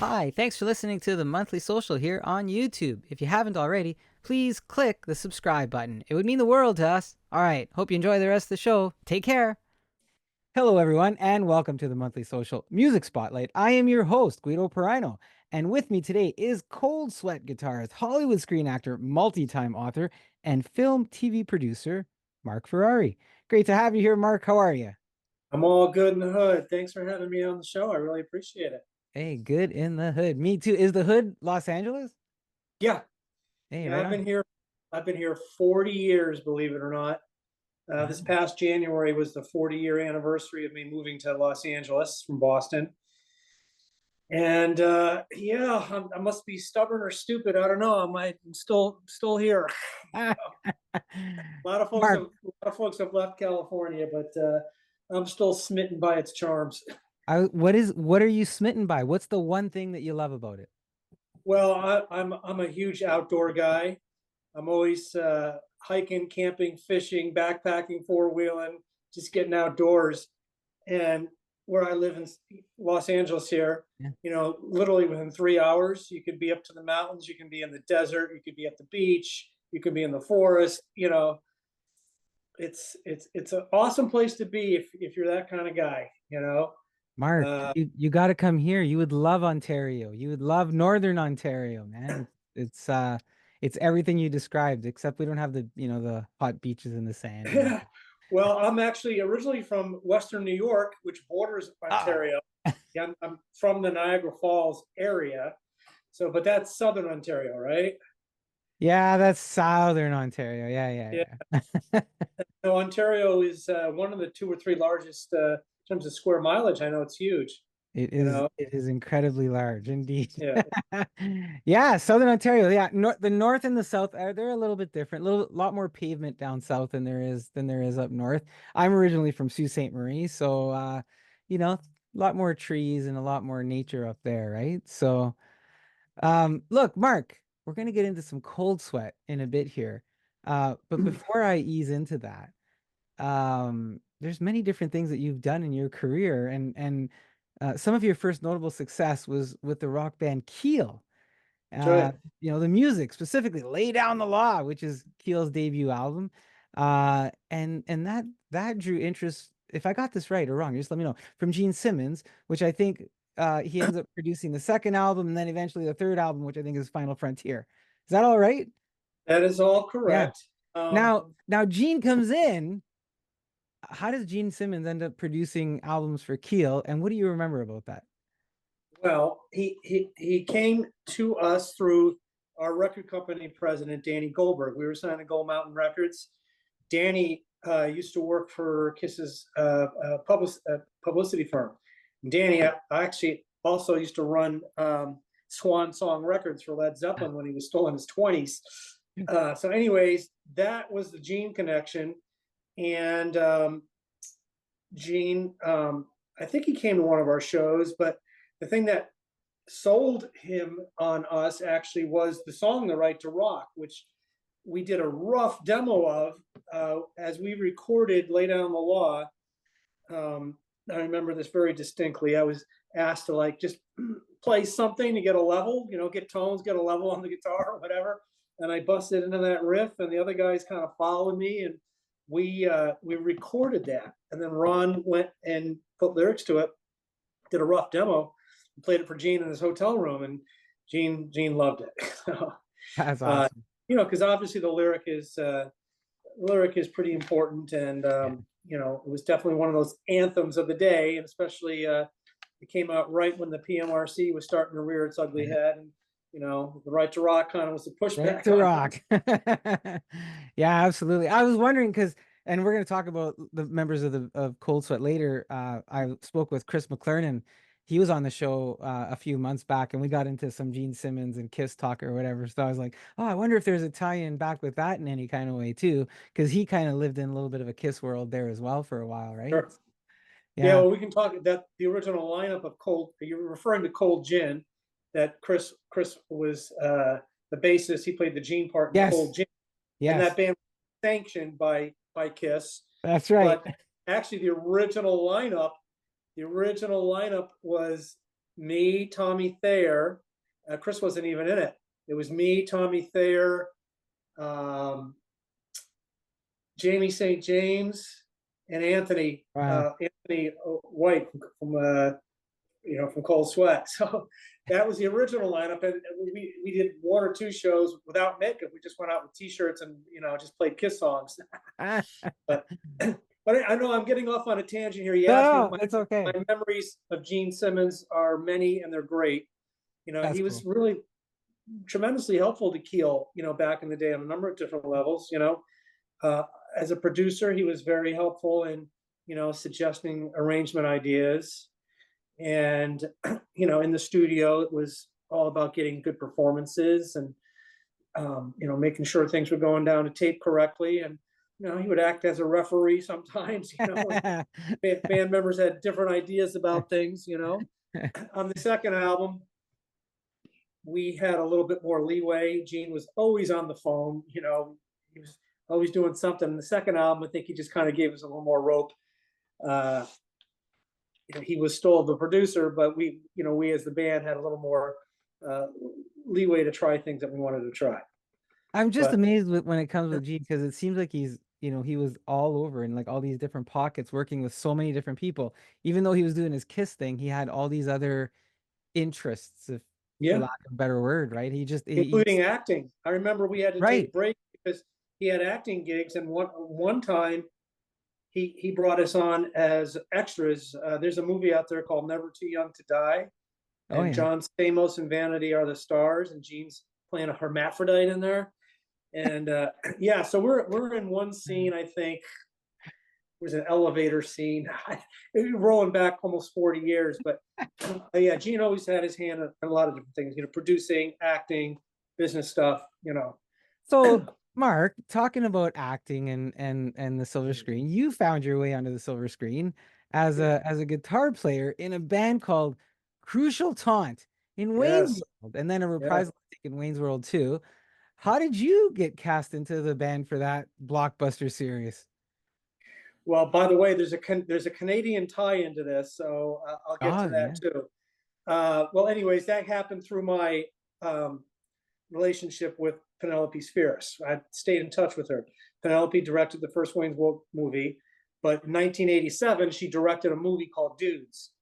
Hi, thanks for listening to the Monthly Social here on YouTube. If you haven't already, please click the subscribe button. It would mean the world to us. All right, hope you enjoy the rest of the show. Take care. Hello, everyone, and welcome to the Monthly Social Music Spotlight. I am your host, Guido Perino, and with me today is Cold Sweat guitarist, Hollywood screen actor, multi-time author, and film TV producer, Marc Ferrari. Great to have you here, Marc. How are you? I'm all good in the hood. Thanks for having me on the show. I really appreciate it. Hey, good in the hood. Me too. Is the hood Los Angeles? Yeah, Hey, yeah, right I've on. been here. I've been here 40 years, believe it or not. This past January was the 40-year anniversary of me moving to Los Angeles from Boston. And yeah, I must be stubborn or stupid. I don't know. I'm still here. Marc, A lot of folks have left California, but I'm still smitten by its charms. what are you smitten by? What's the one thing that you love about it? Well, I'm a huge outdoor guy. I'm always hiking, camping, fishing, backpacking, four wheeling, just getting outdoors. And where I live in Los Angeles here, Yeah. literally within 3 hours, you could be up to the mountains, you can be in the desert, you could be at the beach, you could be in the forest. It's an awesome place to be if you're that kind of guy. Marc, Uh, you got to come here. You would love Ontario. You would love Northern Ontario, man. It's everything you described, except we don't have the hot beaches and the sand, well, I'm actually originally from Western New York, which borders Oh. Ontario. Yeah, I'm from the Niagara Falls area. So, but that's Southern Ontario, right? Yeah, that's Southern Ontario. Yeah. Yeah. No, Ontario is one of the two or three largest in terms of square mileage. I know it's huge. It You is know, it is incredibly large indeed. yeah. Yeah, Southern Ontario. Yeah, the north and the south are they're a little bit different. A lot more pavement down south than there is up north. I'm originally from Sault Ste. Marie, so a lot more trees and a lot more nature up there, right? So, look, Marc, we're gonna get into some cold sweat in a bit here. But before I ease into that, there's many different things that you've done in your career, and some of your first notable success was with the rock band Keel. That's Uh, right. the music specifically, "Lay Down the Law," which is Keel's debut album, and that drew interest. If I got this right or wrong, just let me know. From Gene Simmons, which I think he ends up producing the second album, and then eventually the third album, which I think is Final Frontier. Is that all right? That is all Yeah. correct. Um, Now Gene comes in. How does Gene Simmons end up producing albums for Keel, and what do you remember about that? well, he came to us through our record company president, Danny Goldberg. We were signed to Gold Mountain Records. Danny used to work for Kiss's publicity firm. Danny actually also used to run Swan Song Records for Led Zeppelin when he was still in his 20s. So, anyways, that was the Gene connection. And Gene, I think he came to one of our shows, but the thing that sold him on us actually was the song "The Right to Rock," which we did a rough demo of as we recorded "Lay Down the Law." Um, I remember this very distinctly. I was asked to just play something to get a level, get tones, get a level on the guitar or whatever. And I busted into that riff, and the other guys kind of followed me, and we recorded that. And then Ron went and put lyrics to it, did a rough demo, and played it for Gene in his hotel room, and Gene loved it. That's uh, awesome. because obviously the lyric is pretty important, and Yeah. it was definitely one of those anthems of the day, and especially it came out right when the PMRC was starting to rear its ugly Yeah. head, and the Right to Rock kind of was the Right pushback to on rock. Yeah, absolutely. I was wondering because, and we're going to talk about the members of Cold Sweat later. I spoke with Chris McClernand. He was on the show a few months back, and we got into some Gene Simmons and Kiss talk or whatever. So I was like, oh, I wonder if there's a tie-in back with that in any kind of way too, because he kind of lived in a little bit of a Kiss world there as well for a while, right? Sure. Yeah, Yeah. well, we can talk that the original lineup of Cold. You're referring to Cold Gin, that Chris was the bassist. He played the Gene part in Yes. Cold Gin, and Yes. that band was sanctioned by Kiss. That's right. But actually, the original lineup was me, Tommy Thayer. Chris wasn't even in it. It was me, Tommy Thayer, um, Jamie St. James, and Wow. Anthony White from Cold Sweat. So that was the original lineup, and we did one or two shows without makeup. We just went out with T-shirts and just played Kiss songs. But I know I'm getting off on a tangent here. You asked me. No, it's okay. My memories of Gene Simmons are many, and they're great. That's He cool. was really tremendously helpful to Keel, back in the day on a number of different levels. Uh, as a producer, he was very helpful in, suggesting arrangement ideas. And, in the studio, it was all about getting good performances and, making sure things were going down to tape correctly. And, he would act as a referee sometimes, when band members had different ideas about things. On the second album, we had a little bit more leeway. Gene was always on the phone, he was always doing something. In the second album, I think he just kind of gave us a little more rope. Uh, he was still the producer, but we as the band had a little more uh, leeway to try things that we wanted to try. I'm just But amazed when it comes with Gene because it seems like he was all over in like all these different pockets working with so many different people. Even though he was doing his Kiss thing, he had all these other interests, if for yeah, lack of a better word, right? He including acting. I remember we had to right. take breaks because he had acting gigs, and one time he brought us on as extras. There's a movie out there called Never Too Young to Die, Oh and yeah. John Stamos and Vanity are the stars, and Gene's playing a hermaphrodite in there. And yeah, so we're in one scene. I think it was an elevator scene. Rolling back almost 40 years, but yeah, Gene always had his hand in a lot of different things. Producing, acting, business stuff. So, Mark, talking about acting and the silver screen, you found your way onto the silver screen Yeah. as a guitar player in a band called Crucial Taunt in Wayne's Yes. World, and then a Yeah. reprisal in Wayne's World too. How did you get cast into the band for that blockbuster series? Well, by the way, there's a Canadian tie into this, so I'll get Oh to that yeah. too. Well, anyways, that happened through my um, relationship with Penelope Spheris. I stayed in touch with her. Penelope directed the first Wayne's World movie, but in 1987 she directed a movie called Dudes,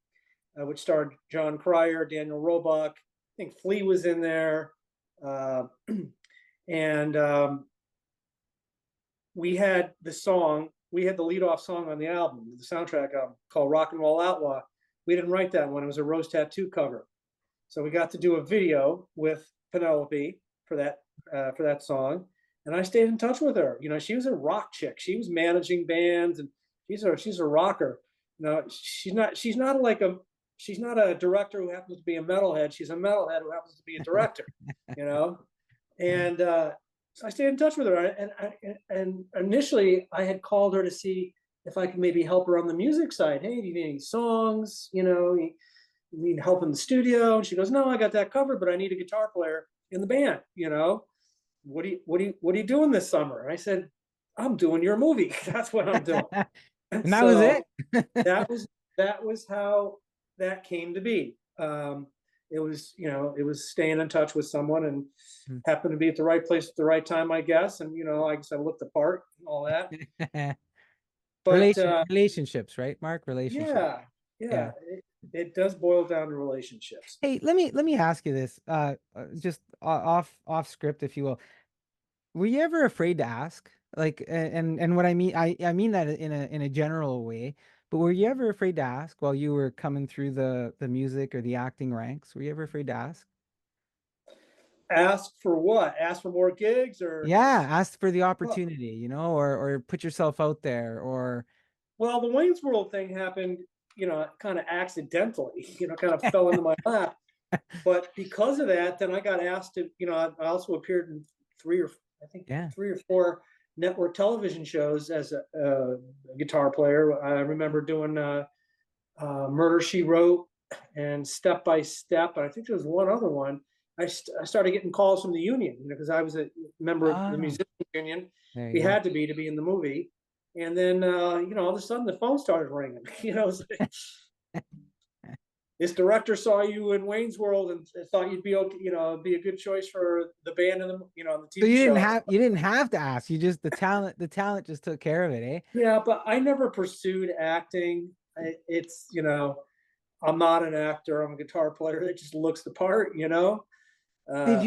which starred John Cryer, Daniel Roebuck. I think Flea was in there, uh, and we had the song. We had the lead-off song on the album, the soundtrack album, called "Rock and Roll Outlaw." We didn't write that one; it was a Rose Tattoo cover. So we got to do a video with Penelope for that song, and I stayed in touch with her. She was a rock chick. She was managing bands, and she's a rocker. She's not a director who happens to be a metalhead. She's a metalhead who happens to be a director. You know, and so I stayed in touch with her. And initially I had called her to see if I could maybe help her on the music side. Hey, do you need any songs? You need help in the studio? And she goes, no, I got that covered, but I need a guitar player in the band. What are you doing this summer? And I said, I'm doing your movie. That's what I'm doing. And that was So it. that was how that came to be. It was staying in touch with someone and happened to be at the right place at the right time, I guess. And I guess I looked the part and all that. But Relationships, right, Mark? Relationships. yeah, Yeah. yeah, it does boil down to relationships. Hey, let me ask you this, just off script, if you will. Were you ever afraid to ask? Like, and what I mean that in a general way. But were you ever afraid to ask while you were coming through the music or the acting ranks? Were you ever afraid to ask? Ask for what? Ask for more gigs or Yeah, ask for the well, opportunity, or put yourself out there, or well, the Wayne's World thing happened, kind of accidentally, kind of fell into my lap. But because of that, then I got asked to, I also appeared in I think yeah. 3 or 4 network television shows as a guitar player. I remember doing Murder She Wrote and Step by Step. And I think there was one other one. I started getting calls from the union, because I was a member of the Oh, musician union. there you You go. had to be in the movie. And then, all of a sudden the phone started ringing, this director saw you in Wayne's World and thought you'd be okay, be a good choice for the band and the So TV show. you didn't have to ask. You just the talent just took care of it, eh? Yeah, but I never pursued acting. It's, I'm not an actor. I'm a guitar player that just looks the part. Uh, Did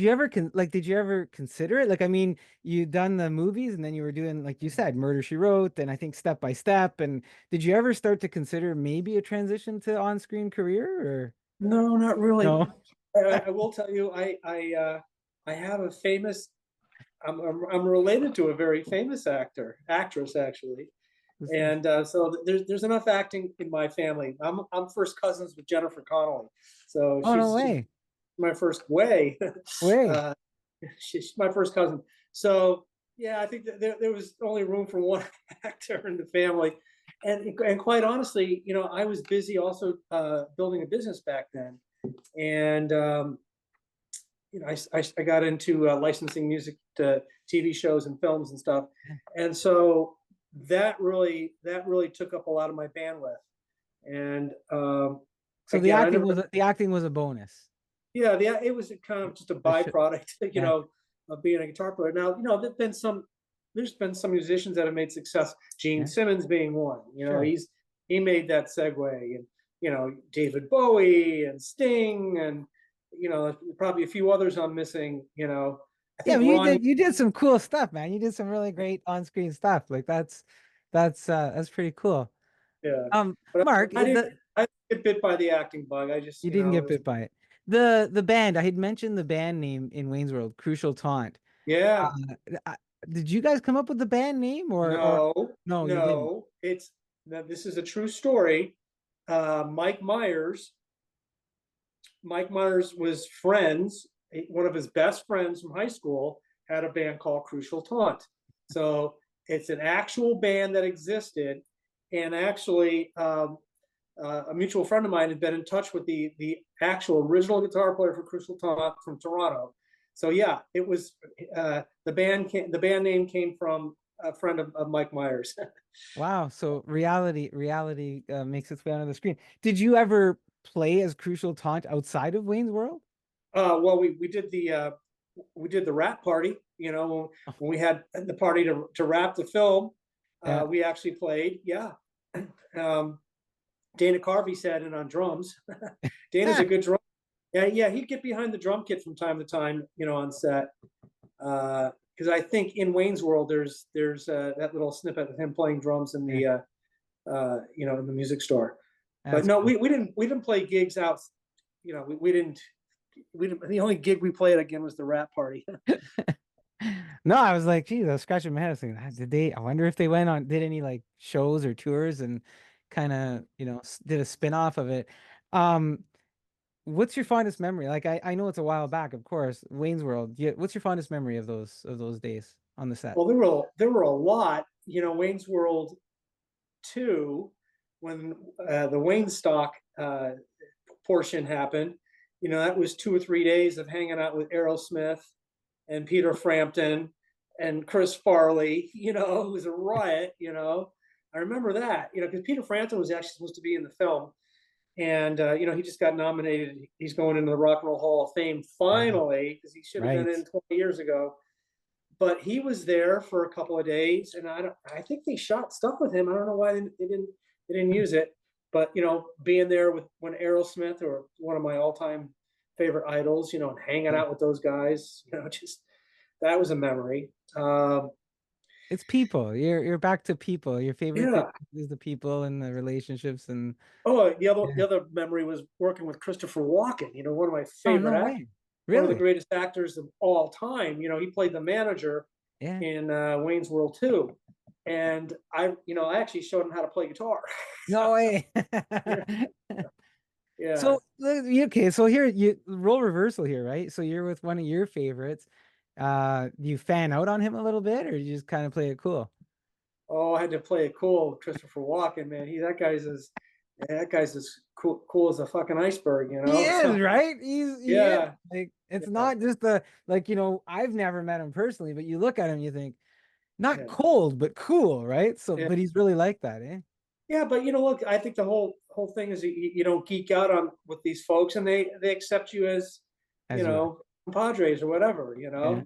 you ever did you ever consider it? Like, I mean, you done the movies and then you were doing, like you said, Murder She Wrote, and I think Step by Step. And did you ever start to consider maybe a transition to on-screen career or no, not really. no? I will tell you, I have a famous. I'm related to a very famous actress actually, and so there's enough acting in my family. I'm first cousins with Jennifer Connelly, so Oh, no she's way. my first way. Way. uh, she's my first cousin. So yeah, I think that there was only room for one actor in the family, and quite honestly, I was busy also building a business back then, and I got into licensing music to TV shows and films and stuff, and so that really took up a lot of my bandwidth. And So again, I never, the acting was a bonus. yeah, it was kind of just a For sure. byproduct, Yeah. of being a guitar player. Now, there's been some musicians that have made success. Gene Yeah. Simmons being one. Sure. He made that segue, and David Bowie and Sting, and probably a few others I'm missing. I Yeah, think but Ronnie. you did some cool stuff, man. You did some really great on-screen stuff. Like that's pretty cool. Yeah, Um, but Mark, I didn't. I didn't get bit by the acting bug. I just, you didn't get bit by it. The band, I had mentioned the band name in Wayne's World, Crucial Taunt. yeah. Uh, I- did you guys come up with the band name or No, no, you didn't? no. Now this is a true story. Mike Myers. Mike Myers was friends. One of his best friends from high school had a band called Crucial Taunt. So it's an actual band that existed, and actually, a mutual friend of mine had been in touch with the actual original guitar player for Crucial Taunt from Toronto. So yeah, it was the band name came from a friend of Mike Myers. Wow, so reality makes its way onto the screen. Did you ever play as Crucial Taunt outside of Wayne's World? Well, we did the wrap party. When we had the party to wrap the film, Yeah. we actually played. Yeah, um, Dana Carvey sat in on drums. Dana's a good drummer. Yeah, yeah, he'd get behind the drum kit from time to time, on set. Because I think in Wayne's World, there's that little snippet of him playing drums in Yeah, in the music store. But that's no, cool. we didn't play gigs out. We didn't. The only gig we played again was the rap party. No, I was like, geez, I was scratching my head. I was thinking, I wonder if they went on, did any like shows or tours and kind of, did a spin-off of it. Um, what's your fondest memory? Like, I know it's a while back, of course, Wayne's World. Yeah, what's your fondest memory of those days on the set? Well, there were a lot. Wayne's World 2, when the Wayne stock portion happened. That was 2 or 3 days of hanging out with Aerosmith and Peter Frampton and Chris Farley. It was a riot. I remember that. Because Peter Frampton was actually supposed to be in the film, and he just got nominated. He's going into the Rock and Roll Hall of Fame Yeah, finally, because he should have been right. in 20 years ago. But he was there for a couple of days, and I think they shot stuff with him. I don't know why they didn't use it. But being there with when Aerosmith, or one of my all-time favorite idols, and hanging out with those guys, just that was a memory. It's people. You're back to people. Your favorite thing Yeah. is the people and the relationships and Oh, the other yeah. the other memory was working with Christopher Walken. One of my Oh, favorite no actors, way. one of the Really? greatest actors of all time. He played the manager Yeah. in Wayne's World 2, and I actually showed him how to play guitar. No way. Yeah, yeah. So okay, so here you role reversal here, right? So you're with one of your favorites. Do you fan out on him a little bit, or you just kind of play it cool? Oh, I had to play it cool, Christopher Walken, man. That guy's as cool as a fucking iceberg, He is, So right? He is. yeah, Like it's yeah, not just I've never met him personally, but you look at him, you think not yeah, cold, but cool, right? So, yeah. but he's really like that, eh? Yeah, but look, I think the whole thing is you don't geek out on with these folks, and they accept you as, you As you are. know, compadres or whatever, Yeah.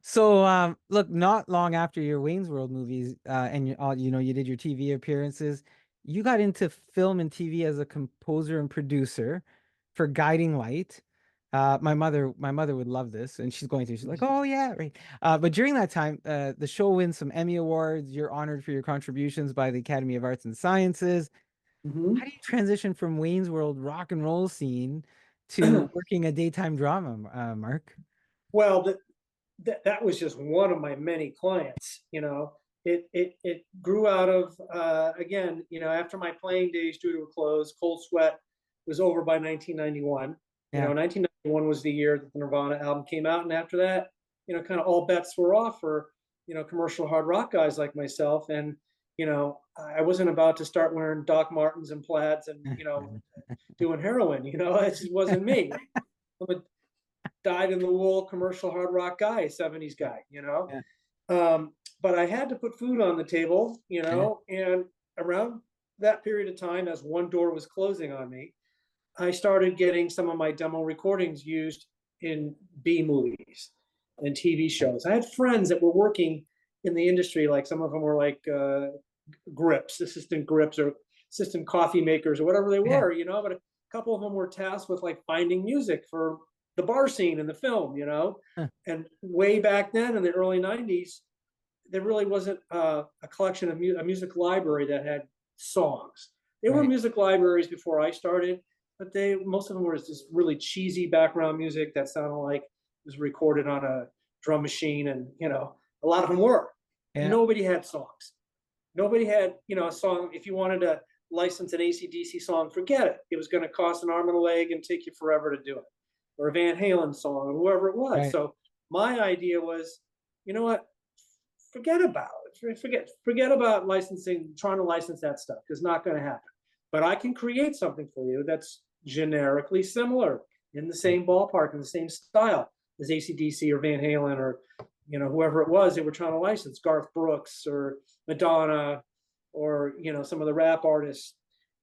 So, look, not long after your Wayne's World movies, and you did your TV appearances, you got into film and TV as a composer and producer for Guiding Light. My mother would love this, and she's going to. She's like, "Oh yeah, right." But during that time, the show wins some Emmy awards. You're honored for your contributions by the Academy of Arts and Sciences. How Mhm. do you transition from Wayne's World rock and roll scene to working a daytime drama, Mark? Well, that was just one of my many clients. You know, it grew out of again, you know, after my playing days drew to a close, Cold Sweat was over by 1991. You know, Yeah, 1991 was the year that the Nirvana album came out, and after that, you know, kind of all bets were off for, you know, commercial hard rock guys like myself. And you know, I wasn't about to start wearing Doc Martens and plaids and, you know, doing heroin. You know, it just wasn't me. I'm a dyed in the wool commercial hard rock guy, 70s guy, you know. yeah, But I had to put food on the table, you yeah, know, and around that period of time, as one door was closing on me, I started getting some of my demo recordings used in B movies and TV yeah, shows. I had friends that were working in the industry, like some of them were like grips, assistant grips, or assistant coffee makers, or whatever they yeah. were, you know. But a couple of them were tasked with like finding music for the bar scene in the film, you know. Huh, And way back then in the early 90s, there really wasn't a collection of a music library that had songs. There were right. music libraries before I started, but most of them were just really cheesy background music that sounded like it was recorded on a drum machine, and you know, a lot of them were. Yeah, Nobody had songs. Nobody had, you know, a song. If you wanted to license an AC/DC song, forget it. It was going to cost an arm and a leg and take you forever to do it, or a Van Halen song, or whoever it was. right. So my idea was, you know what? Forget about it. Forget about licensing, trying to license that stuff. It's not going to happen. But I can create something for you that's generically similar, in the Right. same ballpark, in the same style as AC/DC or Van Halen, or you know, whoever it was they were trying to license, Garth Brooks or Madonna, or you know, some of the rap artists,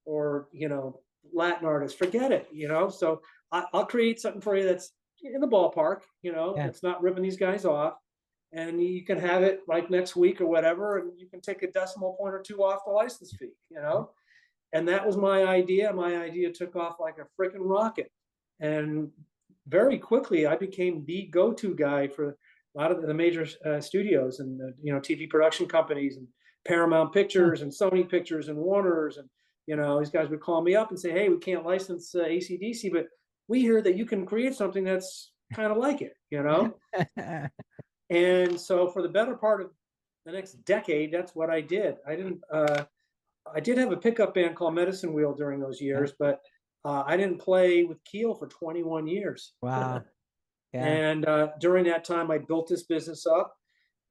or you know, Latin artists. Forget it, you know. So I'll create something for you that's in the ballpark, you know, Yeah. that's not ripping these guys off, and you can have it like next week or whatever, and you can take a decimal point or two off the license fee, you know. And that was my idea. My idea took off like a freaking rocket, and very quickly I became the go-to guy for a lot of the major studios and you know, TV production companies, and Paramount Huh, Pictures and Sony Pictures and Warner's, and you know, these guys would call me up and say, "Hey, we can't license AC/DC, but we hear that you can create something that's kind of like it," you know. And so for the better part of the next decade, that's what I did. I did have a pickup band called Medicine Wheel during those yeah. years, but I didn't play with Keel for 21 years. Wow. Yeah. And during that time, I built this business up,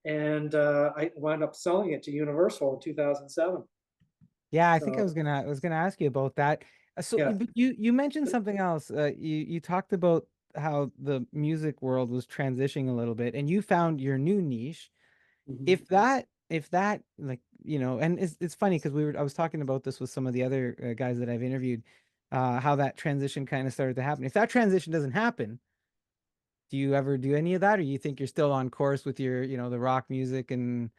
and I wound up selling it to Universal in 2007. Yeah, I think So I was gonna ask you about that. So yeah. you mentioned something else. You talked about how the music world was transitioning a little bit, and you found your new niche. Mhm. If that like and it's funny because I was talking about this with some of the other guys that I've interviewed, how that transition kind of started to happen. If that transition doesn't happen, do you ever do any of that, or you think you're still on course with your the rock music and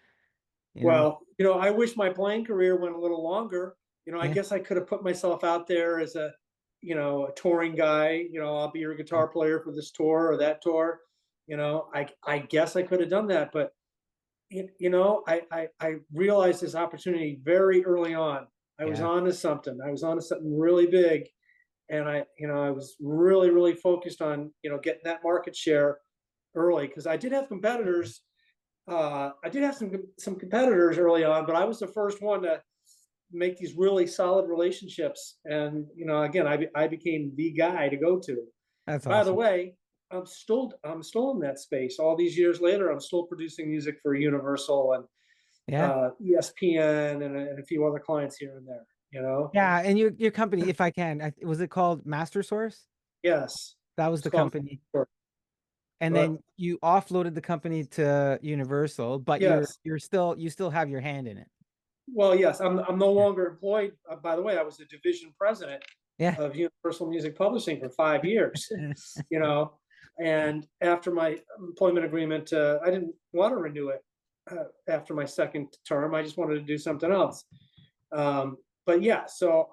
you know? Well, you know, I wish my playing career went a little longer. You know, I Yeah, guess I could have put myself out there as a, you know, a touring guy. You know, I'll be your yeah, guitar player for this tour or that tour. You know, I guess I could have done that, but you know, I realized this opportunity very early on. I was yeah. on to something. I was on to something really big, and I was really focused on, you know, getting that market share early, because I did have competitors. I did have some competitors early on, but I was the first one to make these really solid relationships. And you know, again, I became the guy to go to. That's By the awesome. way, I'm still in that space. All these years later, I'm still producing music for Universal and Yeah. ESPN, and a few other clients here and there. You know, Yeah, and your company, if I can, was it called Master Source? yes, That was it's the called. company. And But then you offloaded the company to Universal, but yes, you still have your hand in it. Well, yes, I'm no longer employed. By the way, I was the division president Yeah. of Universal Music Publishing for 5 years, you know, and after my employment agreement, I didn't want to renew it after my second term. I just wanted to do something else. But yeah, so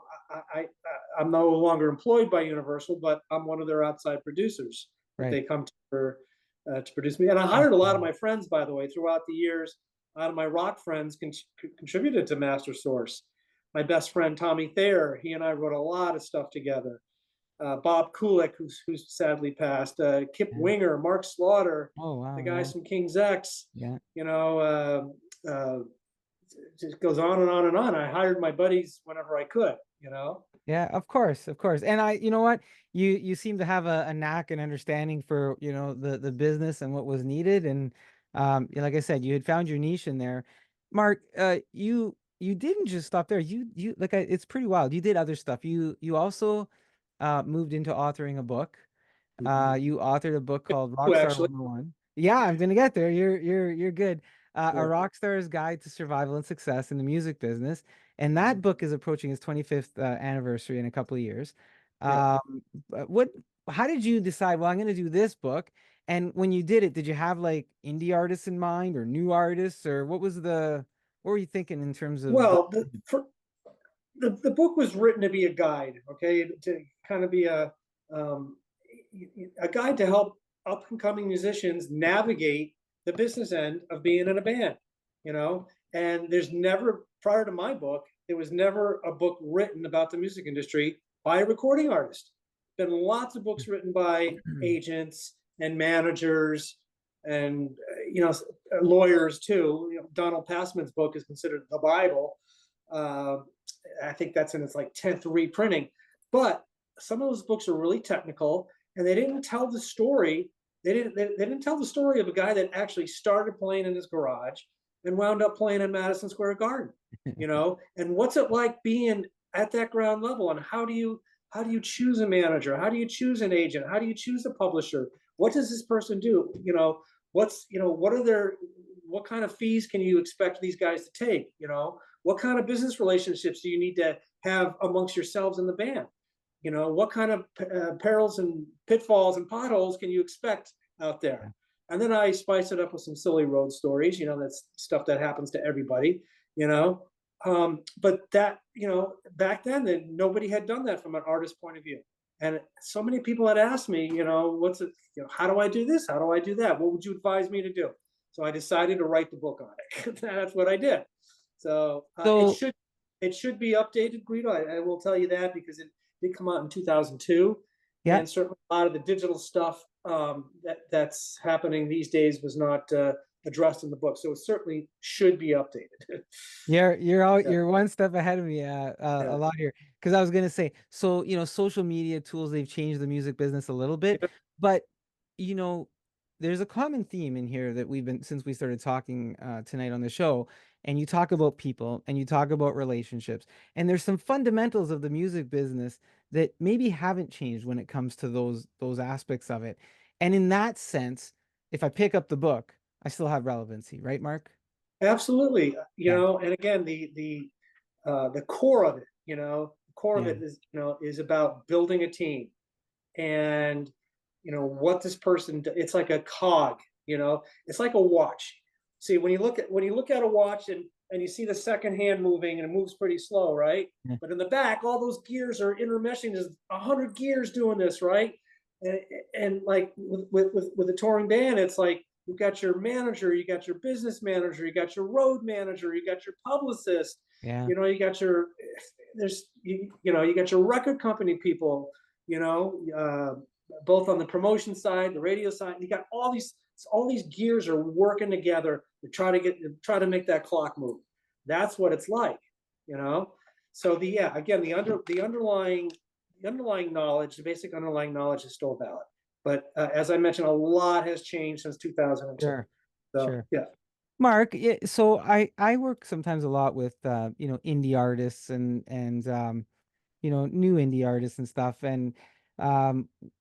I'm no longer employed by Universal, but I'm one of their outside producers that Right. they come to produce me. And I hired a lot of my friends, by the way, throughout the years. A lot of my rock friends contributed to Master Source. My best friend Tommy Thayer, he and I wrote a lot of stuff together. Bob Kulick, who's sadly passed, Kip Yeah. Winger, Mark Slaughter, Oh the wow. Yeah. guys from King's X. Yeah. You know, it just goes on and on and on. I hired my buddies whenever I could. You know. Yeah, of course, of course. And you know what? You seem to have a knack and understanding for, the business and what was needed. And like I said, you had found your niche in there. Mark, you didn't just stop there. You like it's pretty wild. You did other stuff. You also moved into authoring a book. Mhm. You authored a book called Who Rockstar actually? 101. Yeah, I'm gonna get there. You're good. A Yeah. Rockstar's Guide to Survival and Success in the Music Business, and that Mhm. book is approaching its 25th anniversary in a couple of years. Yeah. But how did you decide, well, I'm gonna do this book? And when you did it, did you have like indie artists in mind or new artists, or what were you thinking in terms of Well, the book was written to be a guide, okay, to kind of be um, a guide to help up and coming musicians navigate the business end of being in a band, you know. And there's never, prior to my book, there was never a book written about the music industry by a recording artist. Been lots of books written by agents and managers and lawyers too. You know, Donald Passman's book is considered the Bible. Uh, I think that's in its like 10th reprinting. But some of those books are really technical and they didn't tell the story. They didn't tell the story of a guy that actually started playing in his garage and wound up playing in Madison Square Garden, you know? And what's it like being at that ground level, and how do you choose a manager? How do you choose an agent? How do you choose a publisher? What does this person do? What kind of fees can you expect these guys to take? What kind of business relationships do you need to have amongst yourselves in the band? What kind of perils and pitfalls and potholes can you expect out there? And then I spice it up with some silly road stories. That's stuff that happens to everybody. You know, but back then nobody had done that from an artist point of view. And so many people had asked me, what's it, how do I do this? How do I do that? What would you advise me to do? So I decided to write the book on it. That's what I did. So So it should be updated, Guido. I will tell you that because it did come out in 2002, yeah. and certainly a lot of the digital stuff that's happening these days was not addressed in the book. So it certainly should be updated. Yeah, You're one step ahead of me a yeah, lot here, because I was gonna say, so social media tools, they've changed the music business a little bit, yeah. but you know there's a common theme in here that we've been, since we started talking tonight on the show, and you talk about people and you talk about relationships, and there's some fundamentals of the music business that maybe haven't changed when it comes to those aspects of it. And in that sense, if I pick up the book, I still have relevancy, right, Mark? Absolutely. Yeah, And again, the core of it, the core of yeah, it is about building a team. And what this person it's like a cog. It's like a watch. See, when you look at a watch and you see the second hand moving, and it moves pretty slow, right? yeah, But in the back, all those gears are intermeshing. There's 100 gears doing this, right? And like with a touring band, it's like you've got your manager, you got your business manager, you got your road manager, you got your publicist, yeah, you got your you got your record company people, you know, both on the promotion side, the radio side. You got all these gears are working together to try to make that clock move. That's what it's like, you know. So again, the underlying knowledge, the basic underlying knowledge is still valid. But as I mentioned, a lot has changed since 2002. sure, So sure. yeah, Mark, yeah, so I work sometimes a lot with indie artists and new indie artists and stuff. And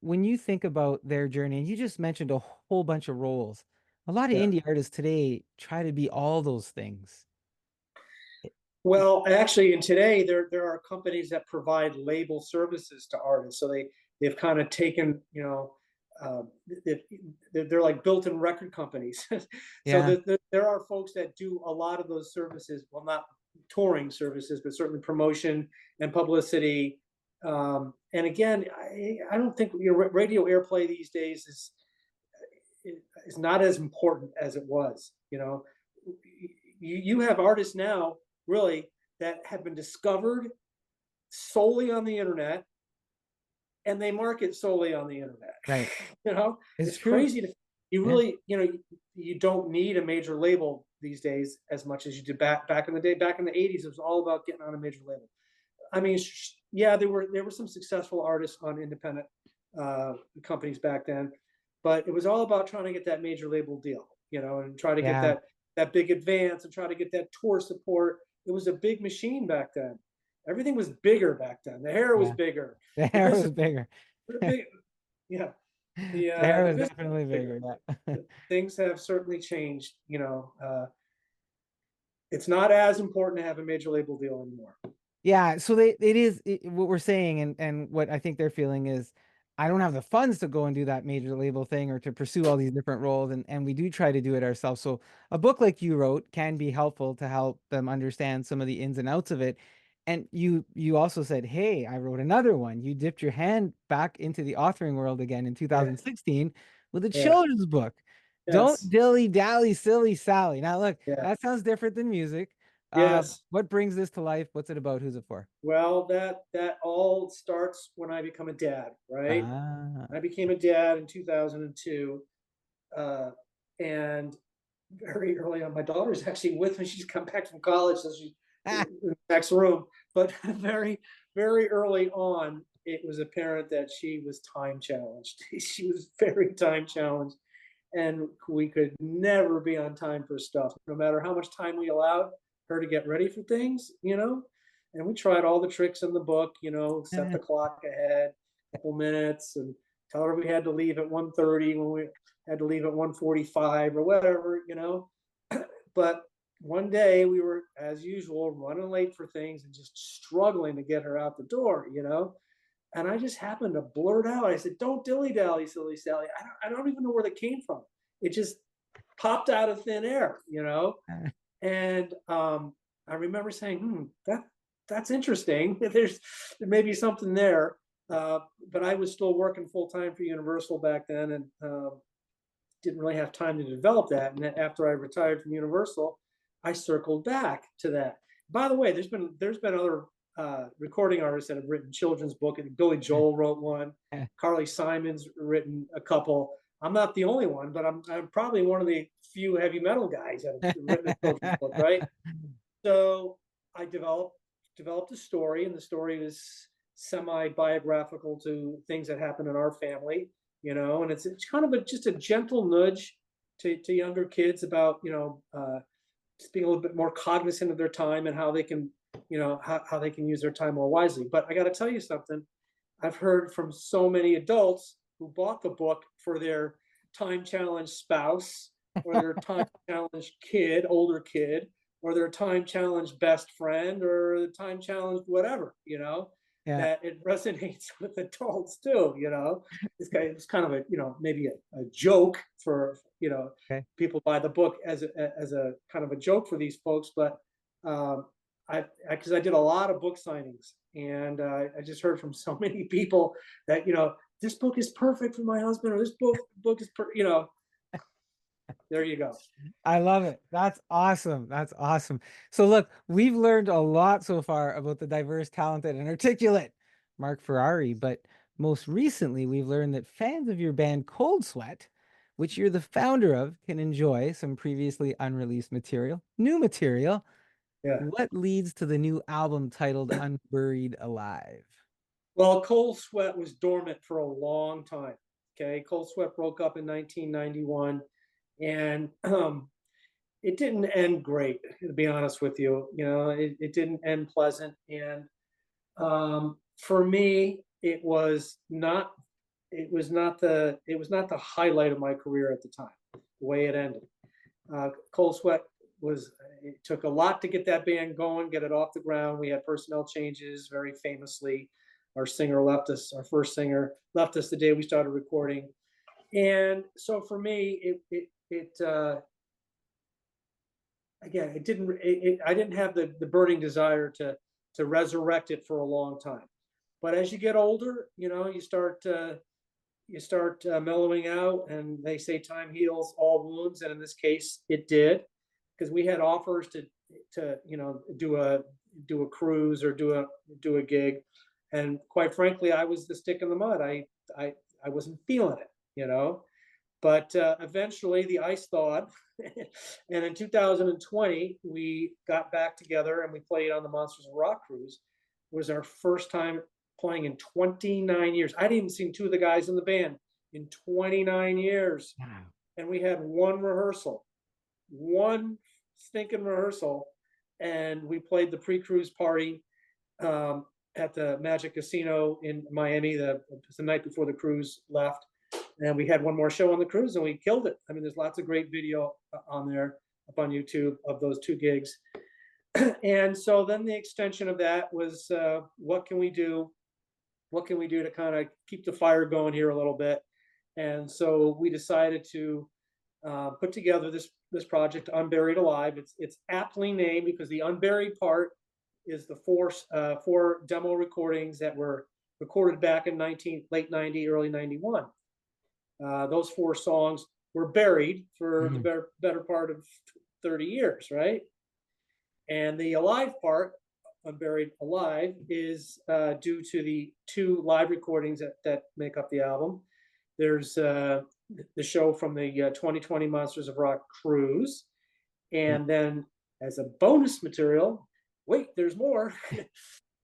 when you think about their journey, and you just mentioned a whole bunch of roles, a lot of yeah. indie artists today try to be all those things. Well, actually, and today there are companies that provide label services to artists. So they've kind of taken, uh, they, they're like built-in record companies. So Yeah, there are folks that do a lot of those services. Well, not touring services, but certainly promotion and publicity. And again, I don't think radio airplay these days is not as important as it was. You have artists now really that have been discovered solely on the internet, and they market solely on the internet. right. It's It's true. crazy to you Yeah, really you don't need a major label these days as much as you did back in the day. Back in the 80s, it was all about getting on a major label. I mean, yeah, there were some successful artists on independent companies back then, but it was all about trying to get that major label deal, and try to get yeah, that big advance and try to get that tour support. It was a big machine back then. Everything was bigger back then. The hair was yeah. bigger. The The hair was business, bigger. the The big, yeah, hair the was business definitely was bigger. bigger. Yeah. Things have certainly changed. It's not as important to have a major label deal anymore. Yeah, so what we're saying, and what I think they're feeling is I don't have the funds to go and do that major label thing or to pursue all these different roles, and we do try to do it ourselves. So a book like you wrote can be helpful to help them understand some of the ins and outs of it. And you also said, "Hey, I wrote another one." You dipped your hand back into the authoring world again in Yeah, 2016 with a yeah, children's book. Don't yes, dilly dally, silly Sally. Now look, yeah, that sounds different than music. yes. What brings this to life? What's it about? Who's it for? Well, that all starts when I become a dad, right? Ah, I became a dad in 2002, uh, and very early on, my daughter's actually with me. She's come back from college, so she's ah, in the next room. But very early on, it was apparent that she was time challenged. She was very time challenged, and we could never be on time for stuff, no matter how much time we allowed her to get ready for things. And we tried all the tricks in the book, set the clock ahead a couple minutes and tell her we had to leave at 1:30 when we had to leave at 1:45 or whatever. But one day we were, as usual, running late for things and just struggling to get her out the door. And I just happened to blurt out. I said, "Don't dilly dally, silly Sally." I don't even know where that came from. It just popped out of thin air. And I remember saying, that's interesting. There may be something there." But I was still working full time for Universal back then, and didn't really have time to develop that. And then after I retired from Universal, I circled back to that. By the way, there's been other recording artists that have written children's book. And Billy Joel wrote one. Carly Simon's written a couple. I'm not the only one, but I'm probably one of the few heavy metal guys that have written a children's book, right? So I developed a story, and the story was semi-biographical to things that happened in our family. And it's kind of just a gentle nudge to younger kids about just being a little bit more cognizant of their time and how they can how they can use their time more wisely. But I got to tell you something. I've heard from so many adults who bought the book for their time challenged spouse or their time challenged kid, older kid, or their time challenged best friend or the time challenged whatever, yeah. that it resonates with adults too. This guy is kind of maybe a joke for Okay. people buy the book as a kind of a joke for these folks, but um, because I did a lot of book signings, and I just heard from so many people that this book is perfect for my husband, or this book is there you go. I love it. That's awesome. That's awesome. So look, we've learned a lot so far about the diverse, talented, and articulate Marc Ferrari, but most recently we've learned that fans of your band Cold Sweat, which you're the founder of, can enjoy some previously unreleased material, new material. Yeah. What leads to the new album titled Unburied Alive? Well, Cold Sweat was dormant for a long time. Okay, Cold Sweat broke up in 1991, and it didn't end great. To be honest with you, it didn't end pleasant. And for me, it was not the highlight of my career at the time. The way it ended, Cold Sweat was it took a lot to get that band going, get it off the ground. We had personnel changes very famously. Our singer left us, our first singer left us the day we started recording. And so for me, again, I didn't have the burning desire to resurrect it for a long time. But as you get older, you start mellowing out, and they say time heals all wounds, and in this case, it did, because we had offers to do a cruise or do a gig, and quite frankly, I was the stick in the mud. I wasn't feeling it, but eventually the ice thawed. And in 2020, we got back together and we played on the Monsters of Rock cruise. It was our first time playing in 29 years. I'd even seen two of the guys in the band in 29 years. Wow. And we had one stinking rehearsal. And we played the pre-cruise party at the Magic Casino in Miami the night before the cruise left. And we had one more show on the cruise and we killed it. I mean, there's lots of great video on there up on YouTube of those two gigs. And so then the extension of that was, what can we do? What can we do to kind of keep the fire going here a little bit? And so we decided to put together this project, Unburied Alive. It's aptly named because the unburied part is the four demo recordings that were recorded back in late 90, early 91. Those four songs were buried for the better part of 30 years, right? And the alive part, Unburied Alive, is due to the two live recordings that make up the album. There's the show from the 2020 Monsters of Rock cruise. And then as a bonus material, wait, there's more.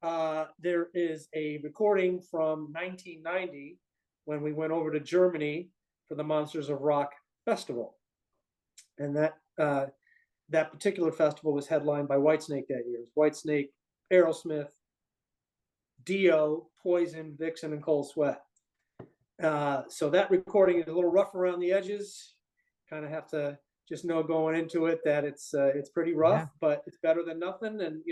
There is a recording from 1990 when we went over to Germany for the Monsters of Rock festival. And that particular festival was headlined by Whitesnake that year. Whitesnake, Aerosmith, Dio, Poison, Vixen, and Cold Sweat. So that recording is a little rough around the edges. Kind of have to just know going into it that it's pretty rough, but it's better than nothing. And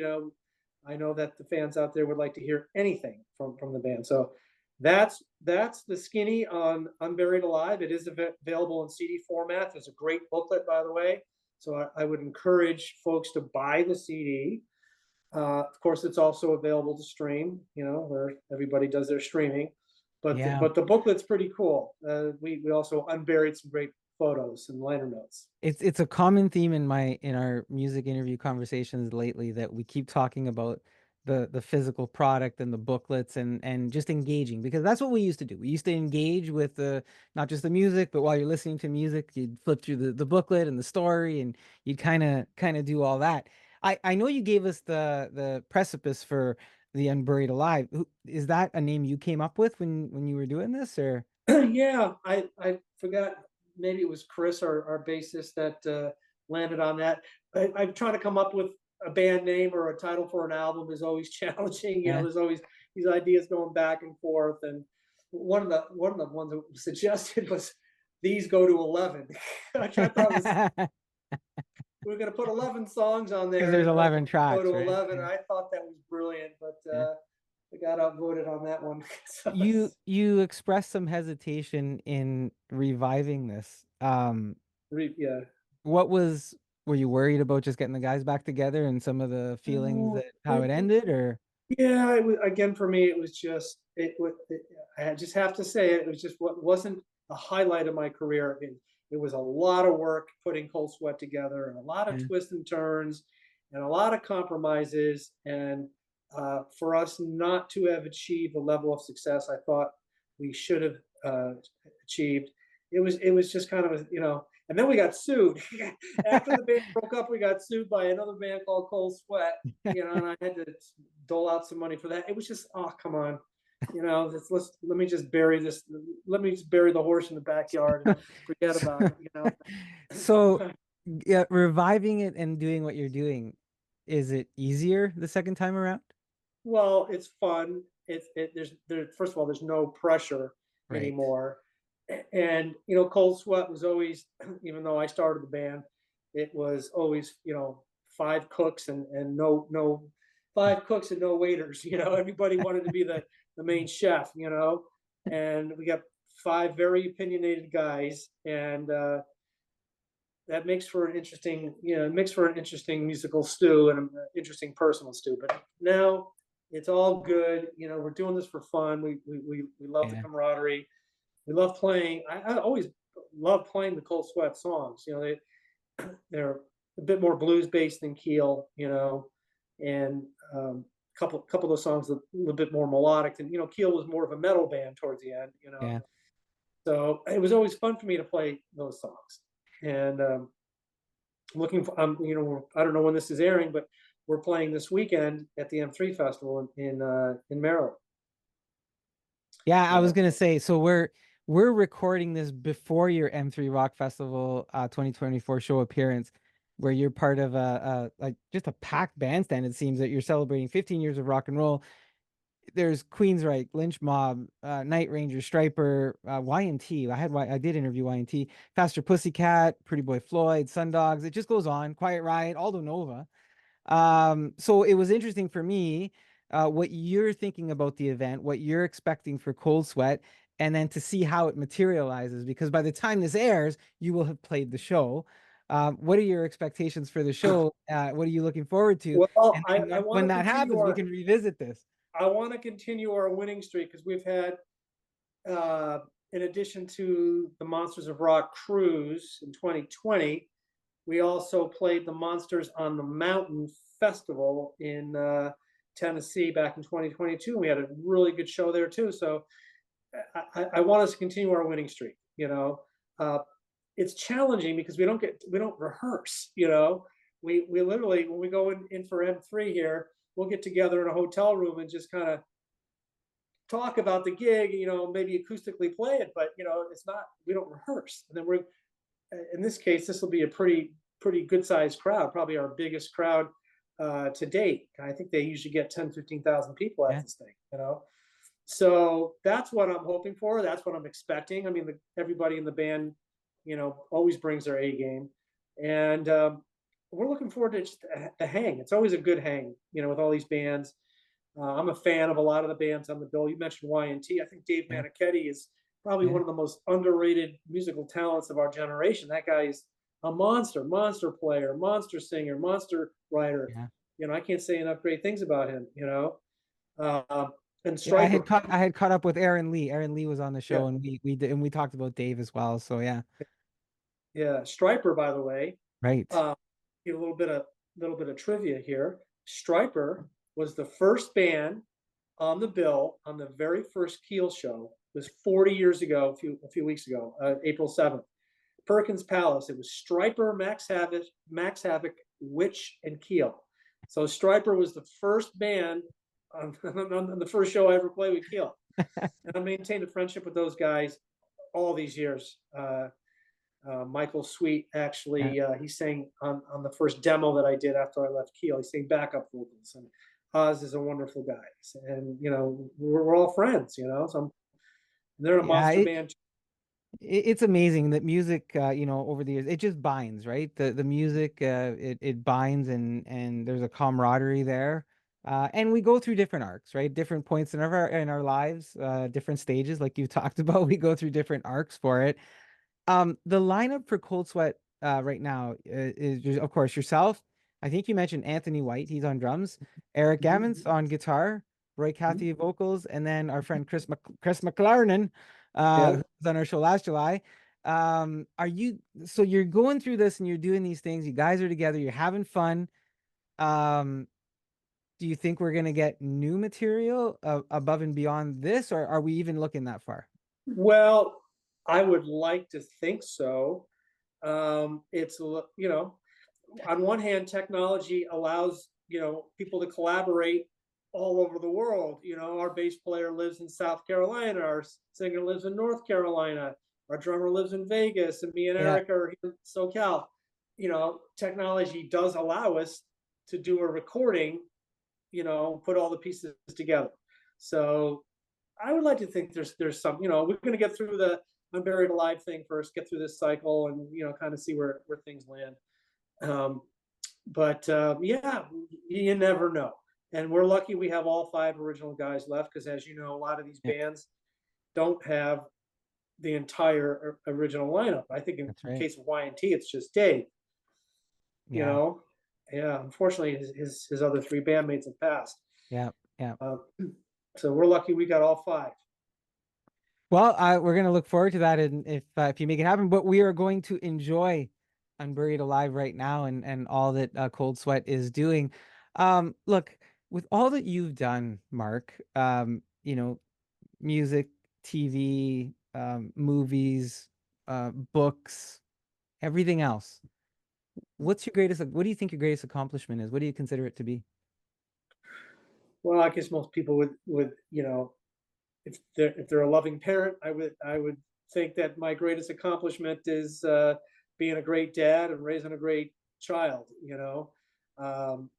I know that the fans out there would like to hear anything from the band. So that's the skinny on Unburied Alive. It is available in CD format. There's a great booklet, by the way. So I would encourage folks to buy the CD. Of course, it's also available to stream, where everybody does their streaming. But the booklet's pretty cool. We also unburied some great photos and liner notes. It's a common theme in our music interview conversations lately that we keep talking about the physical product and the booklets and just engaging, because that's what we used to do. We used to engage with not just the music, but while you're listening to music, you'd flip through the booklet and the story, and you'd kind of do all that. I know you gave us the precipice for the Unburied Alive. Is that a name you came up with when you were doing this, or? Yeah, I forgot. Maybe it was Chris, our bassist, that landed on that. I'm trying to come up with a band name or a title for an album is always challenging. There's always these ideas going back and forth. And one of the ones that was suggested was These Go to 11, which I thought was we're going to put 11 songs on there. Because there's 11 tracks. Go to right? 11. I thought that was brilliant, but I got outvoted on that one. So you expressed some hesitation in reviving this. yeah. Were you worried about just getting the guys back together and some of the feelings that how it ended, or? Yeah, it was, again, for me, it was just I just have to say it was just what wasn't a highlight of my career. It was a lot of work putting Cold Sweat together, and a lot of twists and turns, and a lot of compromises. And for us not to have achieved the level of success I thought we should have achieved, it was just kind of and then we got sued. After the band broke up, we got sued by another band called Cold Sweat, and I had to dole out some money for that. It was just, oh, come on. Let me just bury this. Let me just bury the horse in the backyard and forget about it, So, yeah, reviving it and doing what you're doing, is it easier the second time around? Well, it's fun. First of all, there's no pressure anymore. And Cold Sweat was always, even though I started the band, it was always, five cooks and no five cooks and no waiters. Everybody wanted to be the main chef. And we got five very opinionated guys, and that makes for an interesting, musical stew and an interesting personal stew. But now it's all good. We're doing this for fun. We love the Yeah. camaraderie. We love playing. I always love playing the Cold Sweat songs. They're a bit more blues based than Keel, and couple of those songs a little bit more melodic. And Keel was more of a metal band towards the end. Yeah. So it was always fun for me to play those songs. And looking for, I don't know when this is airing, but we're playing this weekend at the M3 Festival in Maryland. Yeah, I was Uh, gonna say, so we're recording this before your M3 Rock Festival 2024 show appearance, where you're part of like just a packed bandstand. It seems that you're celebrating 15 years of rock and roll. There's Queensryche, Lynch Mob, Night Ranger, Striper, Y&T. I did interview Y&T, Faster Pussycat, Pretty Boy Floyd, Sundogs. It just goes on. Quiet Riot, Aldo Nova. So it was interesting for me, what you're thinking about the event, what you're expecting for Cold Sweat, and then to see how it materializes. Because by the time this airs, you will have played the show. What are your expectations for the show? What are you looking forward to? well, And I then want when to that continue happens, we our can revisit this. I want to continue our winning streak because we've had, uh, in addition to the Monsters of Rock cruise in 2020, we also played the Monsters on the Mountain Festival in Tennessee back in 2022. We had a really good show there too. So I want us to continue our winning streak. Uh, it's challenging because we don't rehearse. We literally, when we go in for M3 here, we'll get together in a hotel room and just kind of talk about the gig, maybe acoustically play it, but it's not, we don't rehearse. And then in this case, this will be a pretty good sized crowd, probably our biggest crowd to date. I think they usually get 10, 15,000 people at Yeah. this thing. So that's what I'm hoping for. That's what I'm expecting. I mean, everybody in the band, always brings their A game. And we're looking forward to just the hang. It's always a good hang, with all these bands. I'm a fan of a lot of the bands on the bill. You mentioned Y&T. I think Dave Yeah. Manichetti is probably Yeah. one of the most underrated musical talents of our generation. That guy is a monster player, monster singer, monster writer. Yeah. I can't say enough great things about him. Uh, and Yeah, Striper, I had caught up with Aaron Lee. Aaron Lee was on the yeah, show, and we talked about Dave as well. So yeah. yeah, Striper. By the way, Right. uh, a little bit of trivia here. Striper was the first band on the bill on the very first Keel show. It was 40 years ago, a few weeks ago, April 7th. Perkins Palace. It was Striper, Max Havoc, Witch, and Keel. So Striper was the first band on the first show I ever played with Keel. And I maintained a friendship with those guys all these years. Michael Sweet Yeah. actually, he sang on the first demo that I did after I left Keel. He sang backup vocals, and Oz is a wonderful guy, and we're all friends. So they're a Yeah, monster band. it's amazing that music, over the years, it just binds, right? The music, it binds, and there's a camaraderie there. And we go through different arcs, right? Different points in our lives, different stages, like you talked about. We go through different arcs for it. The lineup for Cold Sweat right now is of course yourself. I think you mentioned Anthony White, he's on drums, Eric Gammons on guitar, Roy Cathy vocals, and then our friend Chris McLarnon, Yeah. who was on our show last July. So you're going through this and you're doing these things, you guys are together, you're having fun. Um, do you think we're gonna get new material above and beyond this, or are we even looking that far? Well, I would like to think so. It's on one hand, technology allows people to collaborate all over the world. Our bass player lives in South Carolina, our singer lives in North Carolina, our drummer lives in Vegas, and me and Yeah. Eric are here in SoCal. Technology does allow us to do a recording, put all the pieces together. So I would like to think there's some, we're going to get through the Unburied Alive thing first, get through this cycle, and kind of see where things land. Um, but yeah, you never know. And we're lucky we have all 5 original guys left because, as you know, a lot of these Yeah, bands don't have the entire original lineup. I think in that's right. case of Y&T, it's just Dave. You Yeah, know, yeah. Unfortunately, his other 3 bandmates have passed. yeah, yeah. Uh, so we're lucky we got all 5. Well, we're gonna look forward to that, and if you make it happen. But we are going to enjoy Unburied Alive right now, and all that Cold Sweat is doing. Look, with all that you've done, Mark, music, TV, movies, books, everything else. What do you think your greatest accomplishment is? What do you consider it to be? Well, I guess most people would if they're a loving parent, I would think that my greatest accomplishment is being a great dad and raising a great child. Um,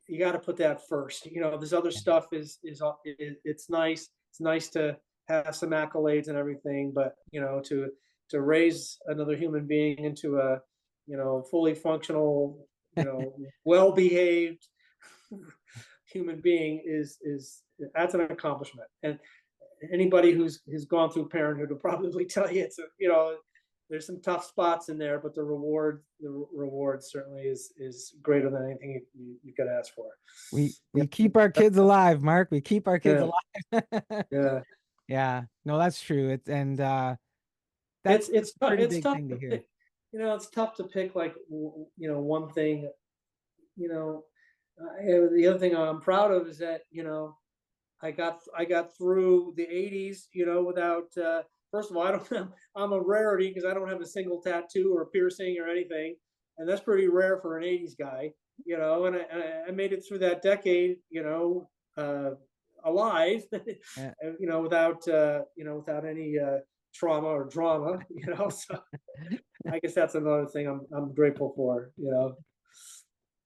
you got to put that first. This other Yeah. stuff it's nice. It's nice to have some accolades and everything, but to raise another human being into a fully functional, well behaved human being is that's an accomplishment. And anybody who's gone through parenthood will probably tell you there's some tough spots in there, but the reward certainly is greater than anything you could ask for. We Yeah, keep our kids alive, Mark. We keep our kids yeah, alive. yeah. Yeah. No, that's true. It's That's it's a pretty it's big tough thing to to hear. pick. It's tough to pick like one thing. You know, the other thing I'm proud of is that I got through the '80s, without. First of all, I don't. I'm a rarity because I don't have a single tattoo or piercing or anything, and that's pretty rare for an '80s guy. And I made it through that decade, alive, Yeah. without any trauma or drama. So I guess that's another thing I'm grateful for.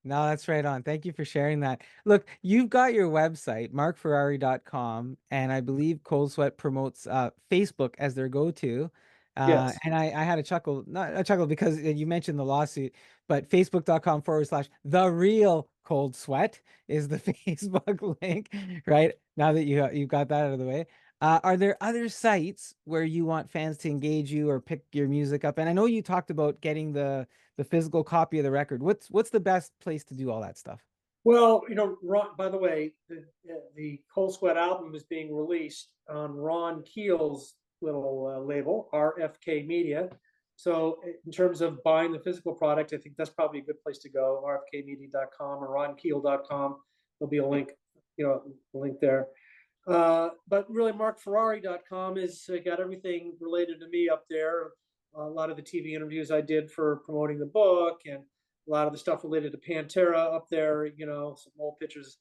No, that's right on. Thank you for sharing that. Look, you've got your website, markferrari.com, and I believe Cold Sweat promotes Facebook as their go-to. Yes. And I had a chuckle, not a chuckle because you mentioned the lawsuit, but facebook.com/ the real Cold Sweat is the Facebook link, right? Now that you've got that out of the way. Are there other sites where you want fans to engage you or pick your music up? And I know you talked about getting the physical copy of the record. What's the best place to do all that stuff? Well, by the way, the Cold Sweat album is being released on Ron Keel's little label, RFK Media. So, in terms of buying the physical product, I think that's probably a good place to go. RFKmedia.com or ronkeel.com. There'll be a link there. But really, markferrari.com is got everything related to me up there. A lot of the TV interviews I did for promoting the book, and a lot of the stuff related to Pantera up there. Some old pictures.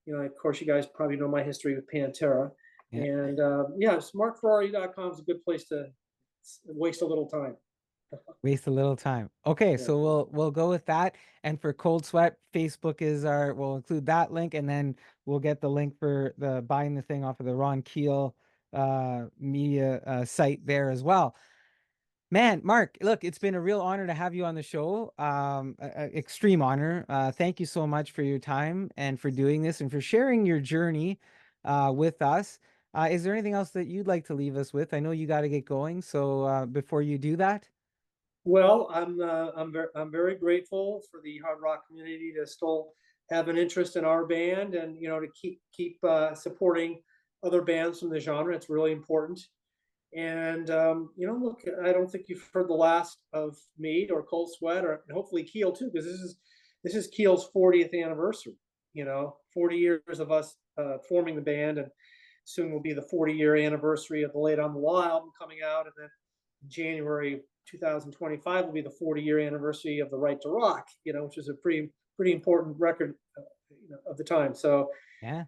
Of course, you guys probably know my history with Pantera. Yeah. And yeah, markferrari.com is a good place to waste a little time. Waste a little time. Okay, Yeah. so we'll go with that. And for Cold Sweat, Facebook is we'll include that link, and then we'll get the link for the buying the thing off of the Ron Keel media site there as well. Man, Mark, look, it's been a real honor to have you on the show. Extreme honor. Thank you so much for your time and for doing this and for sharing your journey with us. Is there anything else that you'd like to leave us with? I know you got to get going, so before you do that, Well, I'm very grateful for the hard rock community to still have an interest in our band, and to keep supporting other bands from the genre. It's really important. And look, I don't think you've heard the last of me or Cold Sweat, or hopefully Keel too, because this is Keel's 40th anniversary. 40 years of us forming the band, and soon will be the 40-year anniversary of the Late on the Law album coming out, and then January 2025 will be the 40-year anniversary of the Right to Rock, which is a pretty important record of the time. So yeah,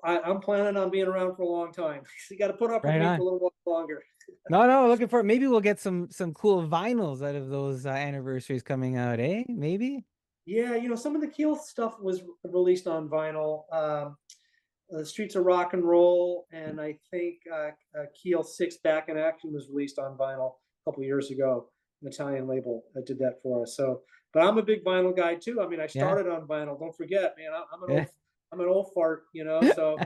I'm planning on being around for a long time. So you got to put up with right me for on. a little while longer. No, no, looking for maybe we'll get some cool vinyls out of those anniversaries coming out, eh? Maybe. Yeah, some of the Keel stuff was released on vinyl. The Streets of Rock and Roll, and I think Keel 6 Back in Action was released on vinyl a couple years ago. Italian label that did that for us. So, but I'm a big vinyl guy too. I mean, I Yeah. started on vinyl. Don't forget, man, Yeah. I'm an old fart, you know. So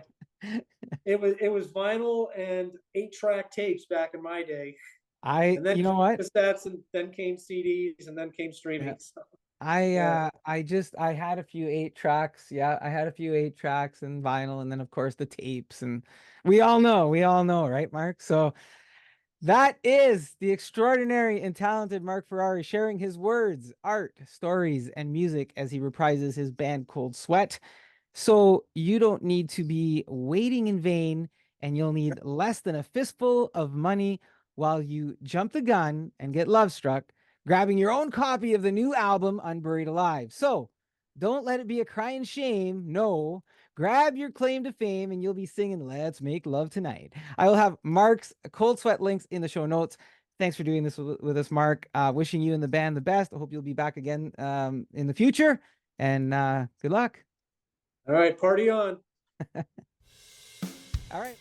it was vinyl and 8-track tapes back in my day, and then You know came what? cassettes, and then came CDs, and then came Yeah. streaming. So, I yeah. I had a few 8 tracks. Yeah, I had a few 8 tracks and vinyl, and then of course the tapes, and we all know, right, Mark? So that is the extraordinary and talented Marc Ferrari sharing his words, art, stories, and music as he reprises his band Cold Sweat. So you don't need to be waiting in vain, and you'll need less than a fistful of money while you jump the gun and get love struck, grabbing your own copy of the new album, Unburied Alive. So don't let it be a crying shame. No, grab your claim to fame, and you'll be singing Let's Make Love Tonight. I will have Mark's Cold Sweat links in the show notes. Thanks for doing this with us, Mark. Wishing you and the band the best. I hope you'll be back again in the future, and good luck. All right, party on. All right.